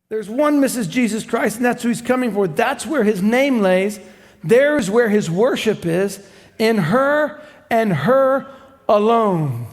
There's one Mrs. Jesus Christ, and that's who he's coming for. That's where his name lays. There's where his worship is, in her and her alone.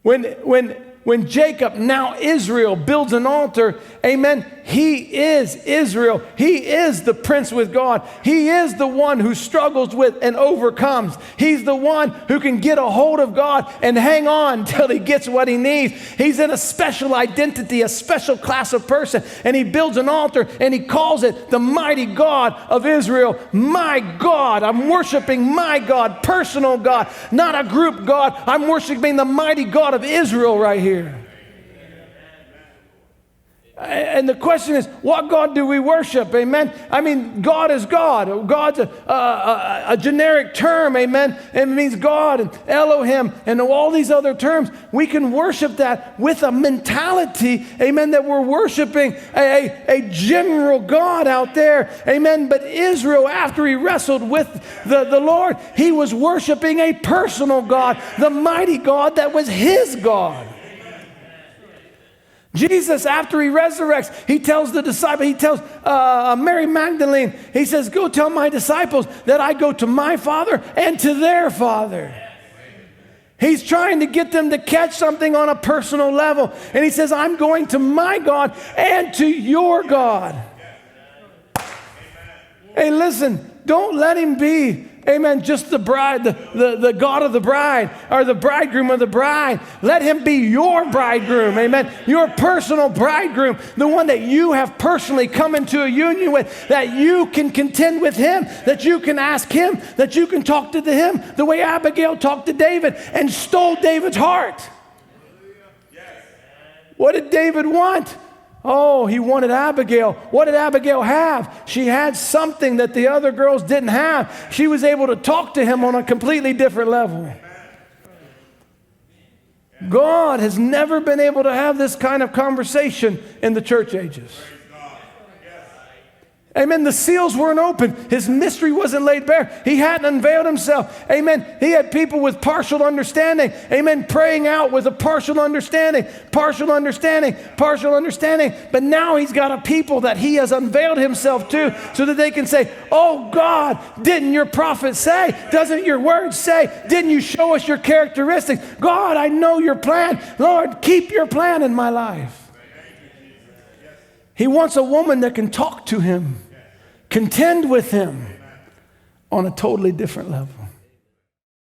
When Jacob, now Israel, builds an altar, amen, he is Israel. He is the prince with God. He is the one who struggles with and overcomes. He's the one who can get a hold of God and hang on till he gets what he needs. He's in a special identity, a special class of person, and he builds an altar and he calls it the mighty God of Israel. My God, I'm worshiping my God, personal God, not a group God. I'm worshiping the mighty God of Israel right here. And the question is, what God do we worship? Amen. I mean, God is God. God's a generic term. Amen. It means God and Elohim and all these other terms. We can worship that with a mentality, amen, that we're worshiping a general God out there. Amen. But Israel, after he wrestled with the Lord, he was worshiping a personal God, the mighty God that was his God. Jesus, after he resurrects, he tells the disciple, he tells Mary Magdalene, he says, go tell my disciples that I go to my Father and to their Father. He's trying to get them to catch something on a personal level. And he says, I'm going to my God and to your God. Hey, listen, don't let him be, amen, just the bride, the God of the bride, or the bridegroom of the bride. Let him be your bridegroom, amen, your personal bridegroom, the one that you have personally come into a union with, that you can contend with him, that you can ask him, that you can talk to him, the way Abigail talked to David and stole David's heart. What did David want? Oh, he wanted Abigail. What did Abigail have? She had something that the other girls didn't have. She was able to talk to him on a completely different level. God has never been able to have this kind of conversation in the church ages. Amen. The seals weren't open. His mystery wasn't laid bare. He hadn't unveiled himself. Amen. He had people with partial understanding. Amen. Praying out with a partial understanding, partial understanding, partial understanding. But now he's got a people that he has unveiled himself to so that they can say, oh God, didn't your prophet say? Doesn't your word say? Didn't you show us your characteristics? God, I know your plan. Lord, keep your plan in my life. He wants a woman that can talk to him, contend with him on a totally different level.